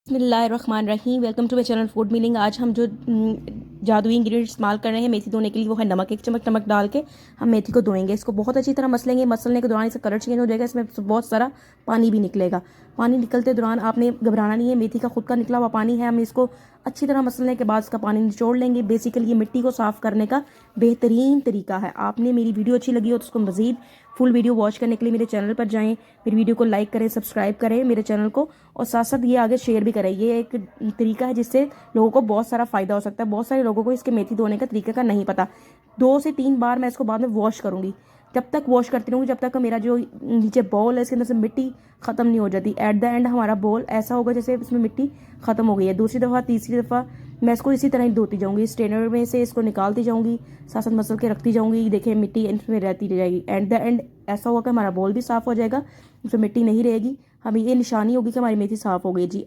बिस्मिल्लाहिर्रहमानिर्रहीम। Welcome to my channel food meaning. आज हम जो जादुई इंग्रेडिएंट इस्तेमाल कर रहे हैं मेथी धोने के लिए वो है नमक। 1 चम्मच नमक डाल के हम मेथी को धोएंगे। इसको बहुत अच्छी तरह मसलेंगे। मसलने के दौरान इसका कलर चेंज हो जाएगा, इसमें बहुत सारा पानी भी निकलेगा। पानी निकलते दौरान आपने घबराना नहीं है, मेथी का खुद का निकला हुआ पानी है। हम इसको अच्छी तरह मसलने के बाद इसका पानी निचोड़ लेंगे। बेसिकली ये मिट्टी को साफ़ करने का बेहतरीन तरीका है। आपने मेरी वीडियो अच्छी लगी हो तो उसको मज़ीद फुल वीडियो वॉच करने के लिए मेरे चैनल पर जाएं, मेरी वीडियो को लाइक करें, सब्सक्राइब करें मेरे चैनल को, और साथ साथ ये आगे शेयर भी करें। ये एक तरीका है जिससे लोगों को बहुत सारा फ़ायदा हो सकता है। बहुत सारे लोगों को इसके मेथी धोने का तरीके का नहीं पता। 2 से 3 बार मैं इसको बाद में वॉश करूँगी। जब तक वॉश करती रहूँगी जब तक मेरा जो नीचे बॉल है इसके अंदर से मिट्टी ख़त्म नहीं हो जाती। एट द एंड हमारा बॉल ऐसा होगा जैसे इसमें मिट्टी ख़त्म हो गई है। दूसरी दफ़ा तीसरी दफ़ा मैं इसको इसी तरह ही धोती जाऊँगी। स्ट्रेनर में से इसको निकालती जाऊँगी, साथ साथ मसल के रखती जाऊँगी। देखिए मिट्टी इसमें रहती जाएगी। एट द एंड ऐसा होगा कि हमारा बॉल भी साफ़ हो जाएगा, उसमें मिट्टी नहीं रहेगी। हमें ये निशानी होगी कि हमारी मेथी साफ़ हो गई जी।